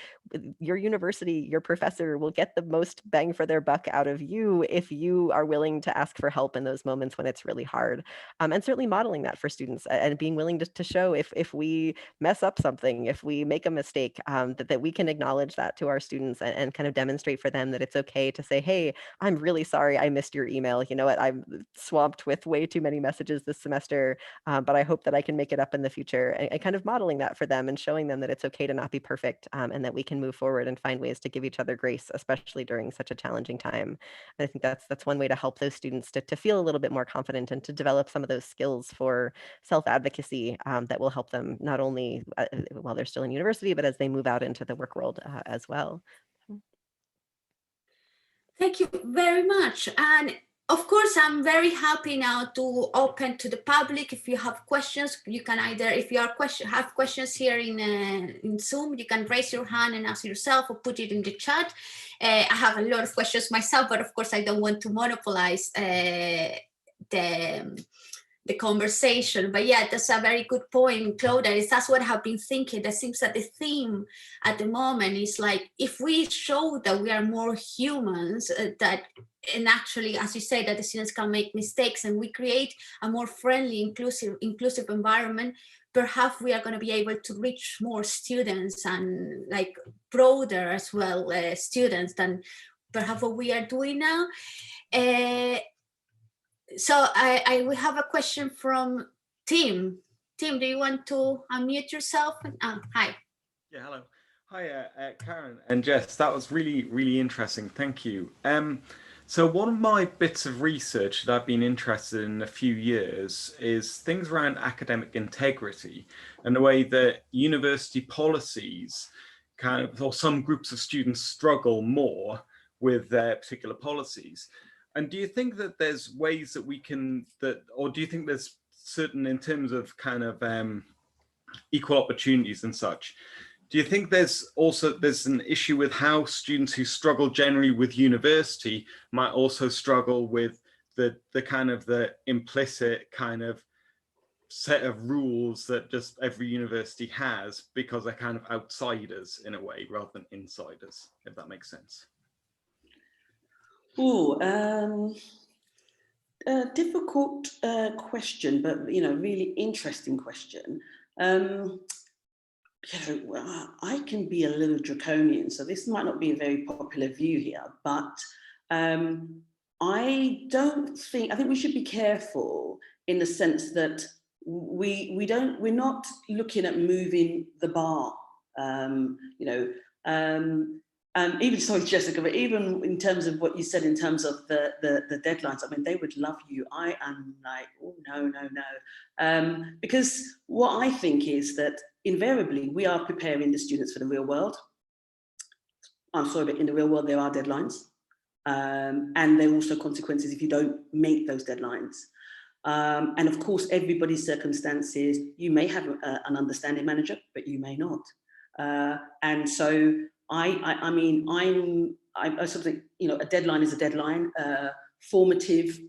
Speaker 2: your university, your professor will get the most bang for their buck out of you if you are willing to ask for help in those moments when it's really hard. And certainly modeling that for students, and being willing to show if we mess up something, if we make a mistake, that we can acknowledge that to our students and kind of demonstrate for them that it's okay to say, hey, I'm really sorry I missed your email. You know what, I'm swamped with way too many messages this semester, but I hope that I can make it up in the future, and kind of modeling that for them and showing them that it's okay to not be perfect, and that we can move forward and find ways to give each other grace, especially during such a challenging time. And I think that's one way to help those students to feel a little bit more confident and to develop some of those skills for self-advocacy, that will help them not only while they're still in university, but as they move out into the work world as well.
Speaker 1: Thank you very much. And of course, I'm very happy now to open to the public. If you have questions, you can either, if you have questions here in Zoom, you can raise your hand and ask yourself or put it in the chat. I have a lot of questions myself, but of course, I don't want to monopolize the conversation. But yeah, that's a very good point, Claudia. That's what I have been thinking. That seems that the theme at the moment is like, if we show that we are more humans, and actually, as you say, that the students can make mistakes, and we create a more friendly, inclusive environment, perhaps we are going to be able to reach more students and like broader as well students than perhaps what we are doing now. So we have a question from Tim. Tim, do you want to unmute yourself? Hi.
Speaker 4: Yeah, hello. Hi, Karen and Jess. That was really, really interesting. Thank you. So one of my bits of research that I've been interested in a few years is things around academic integrity and the way that university policies kind of, or some groups of students struggle more with their particular policies. And do you think that there's ways that we can, or do you think there's certain, in terms of kind of equal opportunities and such, do you think there's an issue with how students who struggle generally with university might also struggle with the kind of the implicit kind of set of rules that just every university has, because they're kind of outsiders in a way rather than insiders, if that makes sense?
Speaker 3: Difficult question, but really interesting question. I can be a little draconian, so this might not be a very popular view here, but I think we should be careful in the sense that we're not looking at moving the bar, even, sorry, Jessica, but even in terms of what you said in terms of the deadlines, I mean, they would love you. I am like, oh, no. Because what I think is that invariably we are preparing the students for the real world. I'm sorry, but in the real world, there are deadlines. And there are also consequences if you don't make those deadlines. And of course, everybody's circumstances, you may have an understanding manager, but you may not. And so I mean, I sort of think, a deadline is a deadline, formative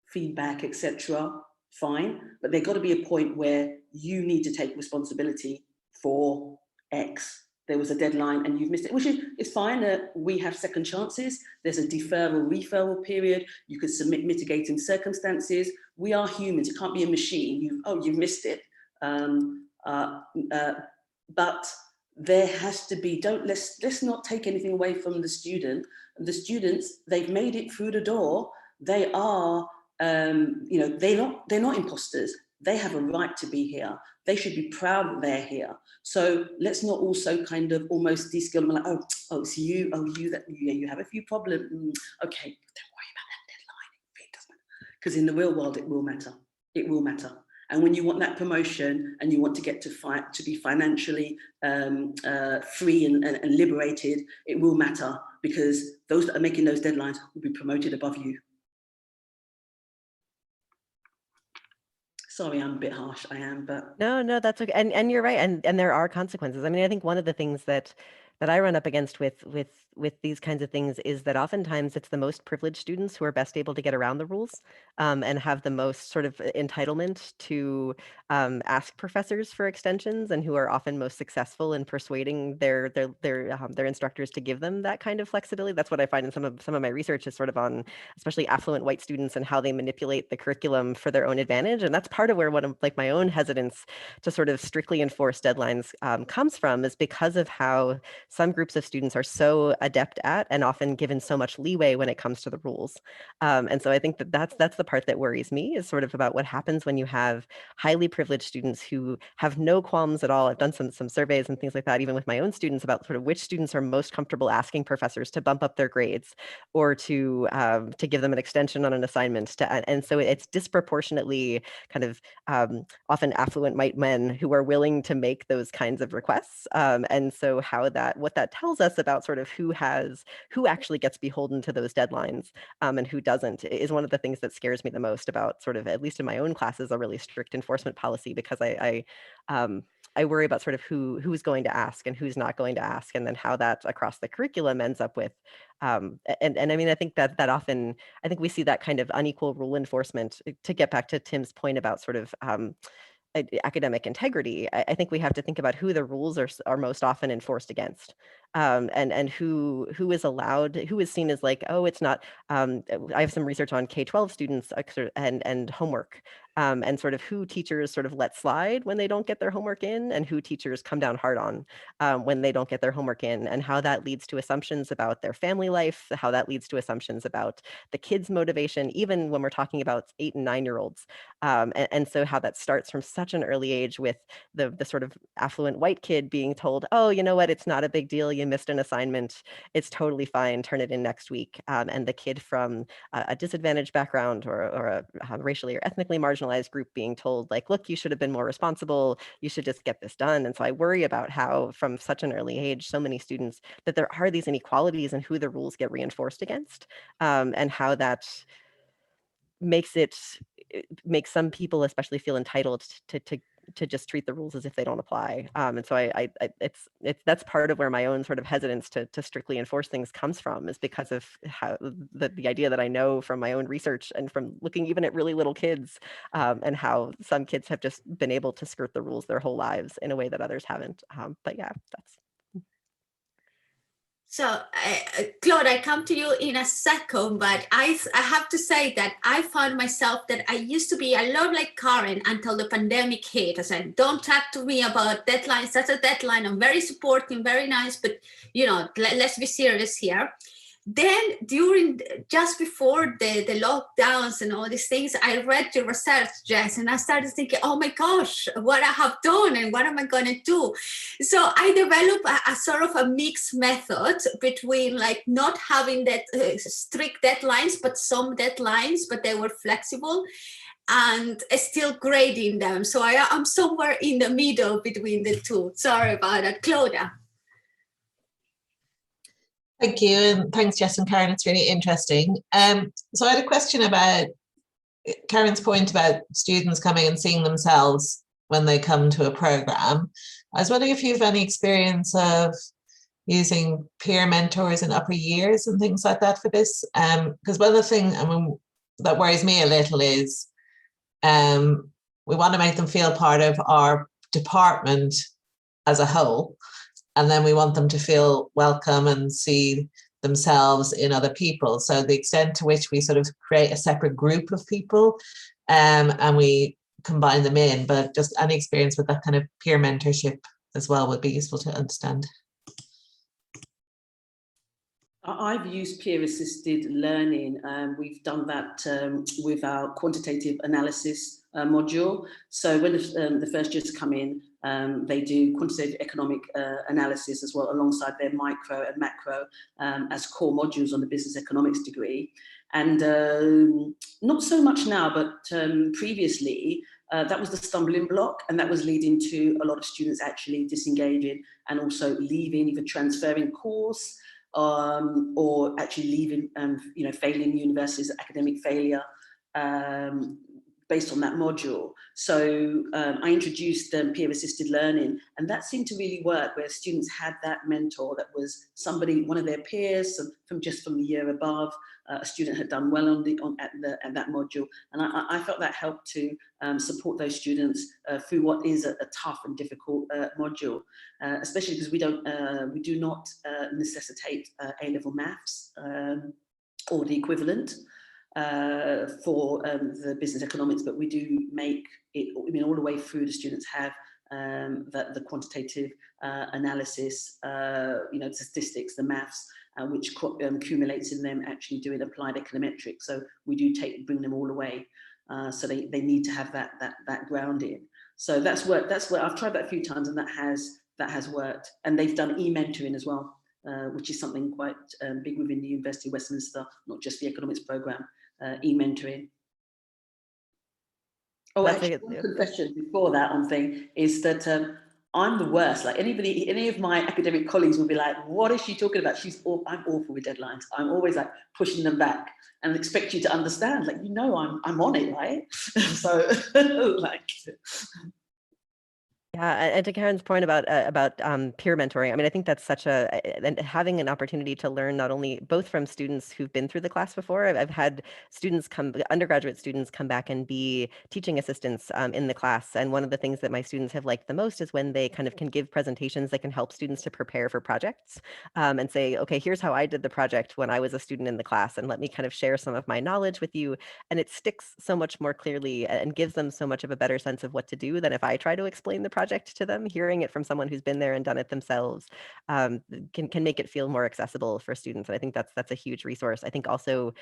Speaker 3: feedback, etc. Fine, but there's got to be a point where you need to take responsibility for X. There was a deadline and you've missed it, which is fine. We have second chances. There's a referral period. You could submit mitigating circumstances. We are humans. It can't be a machine. You've missed it. But there has to be, let's not take anything away from the student. The students, they've made it through the door. They are, they're not imposters. They have a right to be here. They should be proud that they're here. So let's not also kind of almost de-skill them, like, oh, it's you, you have a few problems. Okay, don't worry about that deadline. It doesn't, because in the real world, it will matter. It will matter. And when you want that promotion and you want to get to be financially free and liberated, it will matter, because those that are making those deadlines will be promoted above you. Sorry, I'm a bit harsh, I am, but...
Speaker 2: No, that's okay. And you're right. And there are consequences. I mean, I think one of the things that I run up against with these kinds of things is that oftentimes it's the most privileged students who are best able to get around the rules, and have the most sort of entitlement to ask professors for extensions, and who are often most successful in persuading their instructors to give them that kind of flexibility. That's what I find in some of my research is sort of on especially affluent white students and how they manipulate the curriculum for their own advantage. And that's part of where one of like my own hesitance to sort of strictly enforce deadlines comes from, is because of how some groups of students are so adept at and often given so much leeway when it comes to the rules. And so I think that that's the part that worries me, is sort of about what happens when you have highly privileged students who have no qualms at all. I've done some surveys and things like that, even with my own students, about sort of which students are most comfortable asking professors to bump up their grades or to give them an extension on an assignment. And so it's disproportionately kind of often affluent white men who are willing to make those kinds of requests. And so what that tells us about sort of who actually gets beholden to those deadlines and who doesn't is one of the things that scares me the most about sort of, at least in my own classes, a really strict enforcement policy, because I worry about sort of who's going to ask and who's not going to ask, and then how that across the curriculum ends up with, and I mean, I think that often, I think we see that kind of unequal rule enforcement, to get back to Tim's point about sort of academic integrity. I think we have to think about who the rules are most often enforced against, and who is allowed, who is seen as like, oh, it's not. I have some research on K-12 students and homework, and sort of who teachers sort of let slide when they don't get their homework in, and who teachers come down hard on when they don't get their homework in, and how that leads to assumptions about their family life, how that leads to assumptions about the kids' motivation, even when we're talking about 8 and 9-year-olds. And so how that starts from such an early age, with the sort of affluent white kid being told, oh, you know what, it's not a big deal, you missed an assignment, it's totally fine, turn it in next week. And the kid from a disadvantaged background or a racially or ethnically marginalized group being told, like, look, you should have been more responsible, you should just get this done. And so I worry about how from such an early age, so many students, that there are these inequalities in who the rules get reinforced against, and how that makes some people especially feel entitled to just treat the rules as if they don't apply. And so it's that's part of where my own sort of hesitance to strictly enforce things comes from, is because of how the idea that I know from my own research and from looking even at really little kids, and how some kids have just been able to skirt the rules their whole lives in a way that others haven't. But yeah, that's.
Speaker 1: So, Claude, I come to you in a second, but I have to say that I found myself that I used to be a lot like Karen until the pandemic hit. I said, don't talk to me about deadlines. That's a deadline. I'm very supporting, very nice, but, let's be serious here. Then just before the lockdowns and all these things, I read your research, Jess, and I started thinking, oh my gosh, what I have done and what am I going to do? So I developed a sort of a mixed method between like not having that strict deadlines, but some deadlines, but they were flexible, and still grading them. So I'm somewhere in the middle between the two. Sorry about that, Claudia.
Speaker 5: Thank you, and thanks, Jess and Karen. It's really interesting. So I had a question about Karen's point about students coming and seeing themselves when they come to a program. I was wondering if you have any experience of using peer mentors in upper years and things like that for this. Because one of the things that worries me a little is we want to make them feel part of our department as a whole. And then we want them to feel welcome and see themselves in other people. So the extent to which we sort of create a separate group of people and we combine them in, but just any experience with that kind of peer mentorship as well would be useful to understand.
Speaker 3: I've used peer-assisted learning. We've done that with our quantitative analysis module. So when the first years come in, they do quantitative economic analysis as well, alongside their micro and macro as core modules on the business economics degree. And not so much now, but previously, that was the stumbling block, and that was leading to a lot of students actually disengaging and also leaving, either transferring course, or actually leaving, failing universities, academic failure, based on that module. So I introduced peer-assisted learning, and that seemed to really work, where students had that mentor that was somebody, one of their peers from the year above. A student had done well at that module, and I felt that helped to support those students through what is a tough and difficult module, especially because we do not necessitate A-level maths or the equivalent for the business economics, but we do make it, all the way through. The students have that the quantitative analysis, the statistics, the maths, which accumulates in them actually doing applied econometrics. So we do bring them all away. So they need to have that grounding. So that's where I've tried that a few times, and that has worked. And they've done e-mentoring as well, which is something quite big within the University of Westminster, not just the economics program, e-mentoring. Oh, actually, one confession before that on thing is that I'm the worst. Like any of my academic colleagues will be like, "What is she talking about? I'm awful with deadlines. I'm always like pushing them back and expect you to understand. Like, I'm on it, right?" So like.
Speaker 2: Yeah, and to Karen's point about peer mentoring, I mean, I think that's and having an opportunity to learn not only both from students who've been through the class before. I've had undergraduate students come back and be teaching assistants in the class, and one of the things that my students have liked the most is when they kind of can give presentations that can help students to prepare for projects, and say, okay, here's how I did the project when I was a student in the class, and let me kind of share some of my knowledge with you, and it sticks so much more clearly and gives them so much of a better sense of what to do than if I try to explain the project to them. Hearing it from someone who's been there and done it themselves can make it feel more accessible for students. And I think that's a huge resource. I think also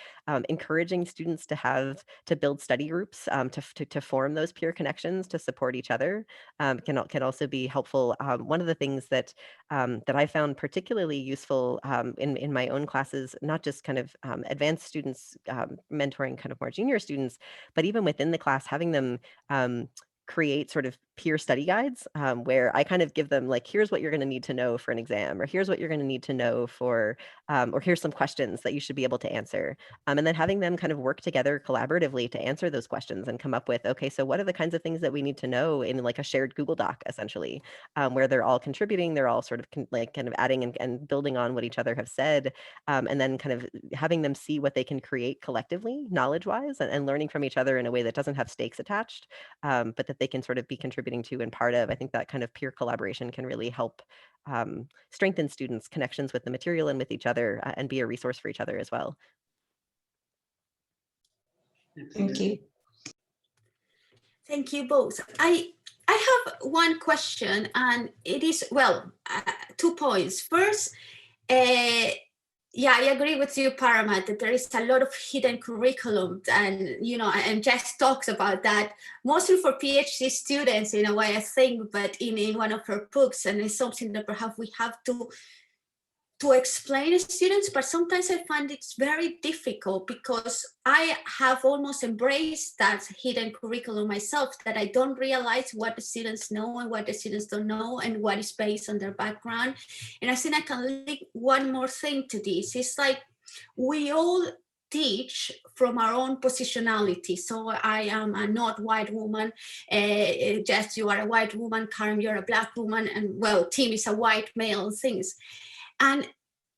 Speaker 2: encouraging students to build study groups, to form those peer connections, to support each other, can also be helpful. One of the things that I found particularly useful in my own classes, not just kind of advanced students mentoring kind of more junior students, but even within the class, having them create sort of peer study guides, where I kind of give them like, here's what you're going to need to know for an exam, or here's what you're going to need to know for, or here's some questions that you should be able to answer. And then having them kind of work together collaboratively to answer those questions and come up with, okay, so what are the kinds of things that we need to know in like a shared Google Doc, essentially, where they're all contributing, they're all sort of kind of adding and building on what each other have said, and then kind of having them see what they can create collectively, knowledge-wise, and learning from each other in a way that doesn't have stakes attached, but that they can sort of be contributing to and part of. I think that kind of peer collaboration can really help strengthen students' connections with the material and with each other, and be a resource for each other as well.
Speaker 5: Thank you.
Speaker 1: Thank you both. I have one question, and it is, 2 points. First, yeah, I agree with you, Paramat, that there is a lot of hidden curriculum, and and Jess talks about that mostly for PhD students in a way, I think, but in one of her books, and it's something that perhaps we have to explain to students, but sometimes I find it's very difficult because I have almost embraced that hidden curriculum myself, that I don't realize what the students know and what the students don't know and what is based on their background. And I think I can link one more thing to this. It's like we all teach from our own positionality. So I am a not white woman, Jess, you are a white woman, Karen, you're a black woman, and well, Tim is a white male, and things. And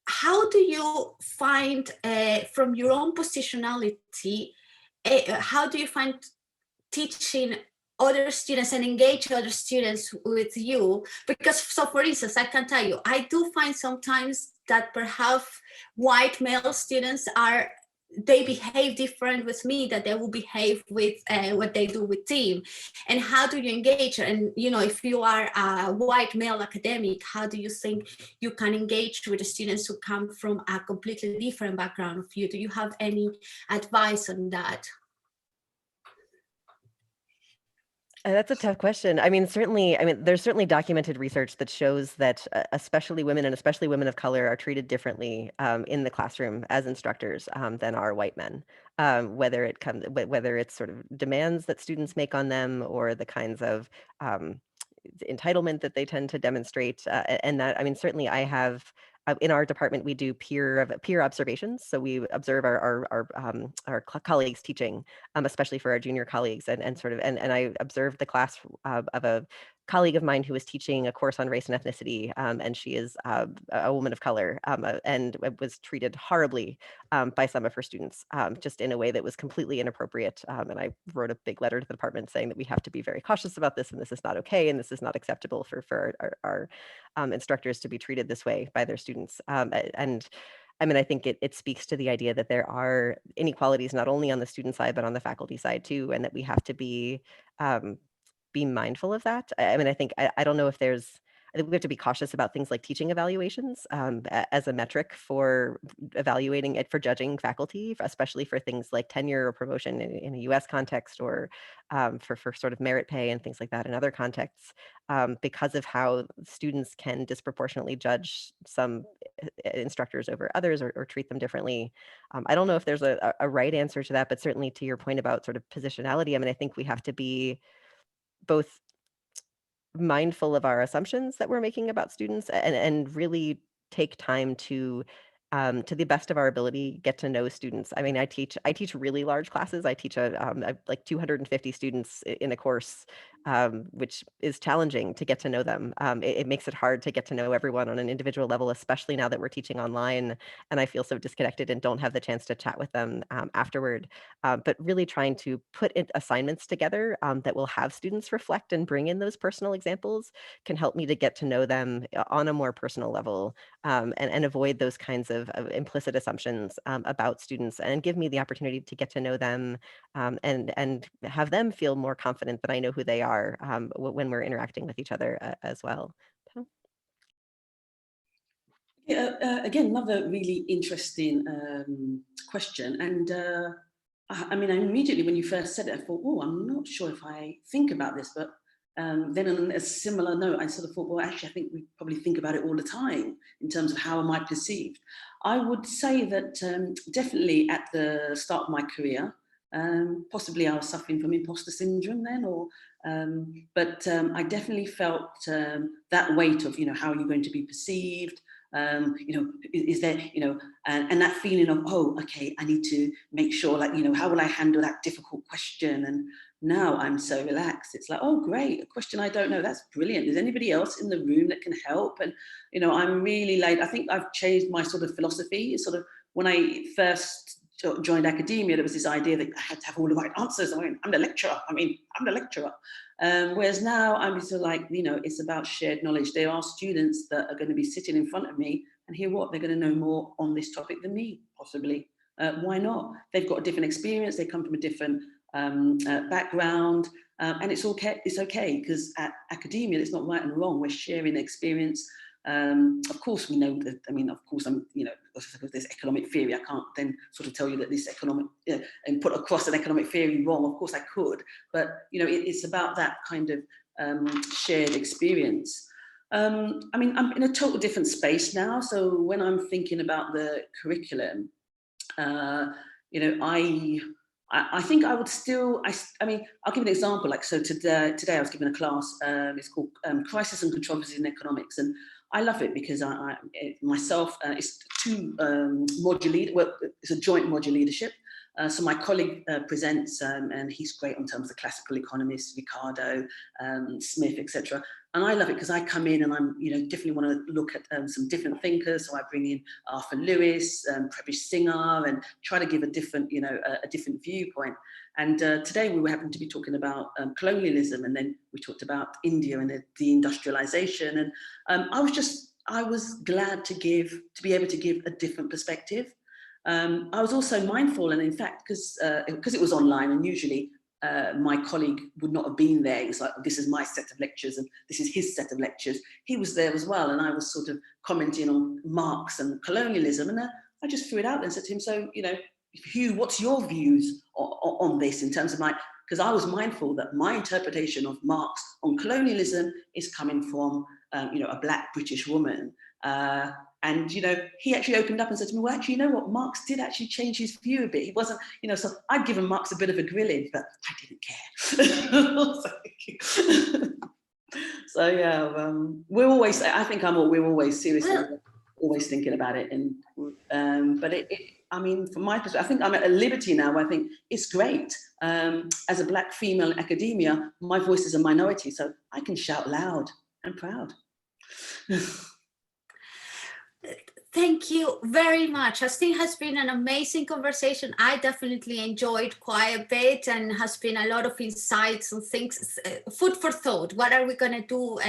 Speaker 1: how do you find, from your own positionality, how do you find teaching other students and engage other students with you? Because, so for instance, I can tell you, I do find sometimes that perhaps white male students they behave different with me that they will behave with what they do with Tim. And how do you engage? And if you are a white male academic, how do you think you can engage with the students who come from a completely different background of you? Do you have any advice on that?
Speaker 2: That's a tough question. I mean, there's certainly documented research that shows that especially women, and especially women of color, are treated differently in the classroom as instructors than are white men. Whether it's sort of demands that students make on them, or the kinds of entitlement that they tend to demonstrate, and that, I mean, certainly I have. In our department, we do peer observations. So we observe our colleagues teaching, especially for our junior colleagues, and I observed the class of a colleague of mine who was teaching a course on race and ethnicity, and she is a woman of color, and was treated horribly by some of her students, just in a way that was completely inappropriate. And I wrote a big letter to the department saying that we have to be very cautious about this, and this is not okay, and this is not acceptable for our instructors to be treated this way by their students. And I mean, I think it speaks to the idea that there are inequalities not only on the student side, but on the faculty side too, and that we have to be be mindful of that. I mean, I think, I don't know if I think we have to be cautious about things like teaching evaluations as a metric for evaluating it, for judging faculty, especially for things like tenure or promotion in a US context, or for sort of merit pay and things like that in other contexts, because of how students can disproportionately judge some instructors over others, or treat them differently. I don't know if there's a right answer to that, but certainly to your point about sort of positionality, I mean, I think we have to be both mindful of our assumptions that we're making about students, and really take time to the best of our ability, get to know students. I mean, I teach really large classes. I teach like 250 students in a course, which is challenging to get to know them. It makes it hard to get to know everyone on an individual level, especially now that we're teaching online and I feel so disconnected and don't have the chance to chat with them afterward. But really trying to put assignments together that will have students reflect and bring in those personal examples can help me to get to know them on a more personal level, and avoid those kinds of implicit assumptions about students, and give me the opportunity to get to know them, and have them feel more confident that I know who they are when we're interacting with each other as well.
Speaker 3: Yeah, again, another really interesting question. And I mean, immediately when you first said it, I thought, oh, I'm not sure if I think about this, but then on a similar note, I sort of thought, well, actually, I think we probably think about it all the time in terms of how am I perceived. I would say that definitely at the start of my career, possibly I was suffering from imposter syndrome then, or but I definitely felt that weight of, how are you going to be perceived? Is there, and that feeling of, oh, okay, I need to make sure, like, how will I handle that difficult question? And now I'm so relaxed. It's like, oh, great, a question I don't know. That's brilliant. Is anybody else in the room that can help? And, I'm really like, I think I've changed my sort of philosophy. It's sort of, when I first joined academia, there was this idea that I had to have all the right answers. I'm the lecturer. I'm the lecturer. Whereas now I'm sort of like, it's about shared knowledge. There are students that are going to be sitting in front of me, and hear what? They're going to know more on this topic than me, possibly. Why not? They've got a different experience. They come from a different background, and it's okay. It's okay, because at academia, it's not right and wrong. We're sharing experience. Of course, we know that. I mean, of course, because there's economic theory, I can't then sort of tell you that this economic and put across an economic theory wrong. Of course, I could, but it's about that kind of shared experience. I mean, I'm in a total different space now. So when I'm thinking about the curriculum, I think I would still, I mean, I'll give an example. Like, so today I was given a class, it's called Crisis and Controversies in Economics. And I love it because myself, it's two module lead, well, it's a joint module leadership. So my colleague presents, and he's great in terms of classical economists, Ricardo, Smith, etc. And I love it because I come in and I'm, definitely want to look at some different thinkers. So I bring in Arthur Lewis, Prebish Singer, and try to give a different, a different viewpoint. And today we were happening to be talking about colonialism, and then we talked about India and the deindustrialization. And I was glad to be able to give a different perspective. I was also mindful, and in fact, because it was online, and usually my colleague would not have been there. It's like, this is my set of lectures and this is his set of lectures. He was there as well, and I was sort of commenting on Marx and colonialism, and I just threw it out there and said to him, so, Hugh, what's your views on this, in terms of because I was mindful that my interpretation of Marx on colonialism is coming from, a Black British woman. And, he actually opened up and said to me, well, actually, you know what? Marx did actually change his view a bit. He wasn't, so I'd given Marx a bit of a grilling, but I didn't care. So yeah, we're always, I think we're always seriously, always thinking about it. And, but I mean, from my perspective, I think I'm at a liberty now where I think it's great. As a Black female in academia, my voice is a minority, so I can shout loud and proud.
Speaker 1: Thank you very much. I think it has been an amazing conversation. I definitely enjoyed quite a bit, and has been a lot of insights and things, food for thought. What are we going to do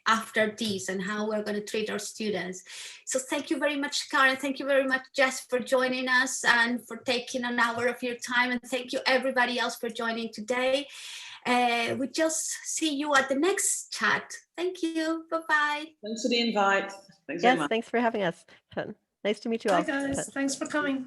Speaker 1: after this, and how we're going to treat our students? So thank you very much, Karen. Thank you very much, Jess, for joining us and for taking an hour of your time. And thank you everybody else for joining today. We just see you at the next chat. Thank you. Bye-bye.
Speaker 3: Thanks for the invite. Thanks very
Speaker 2: Yes,
Speaker 3: much.
Speaker 2: thanks for having us. Nice to meet you all.
Speaker 6: Hi guys, thanks for coming.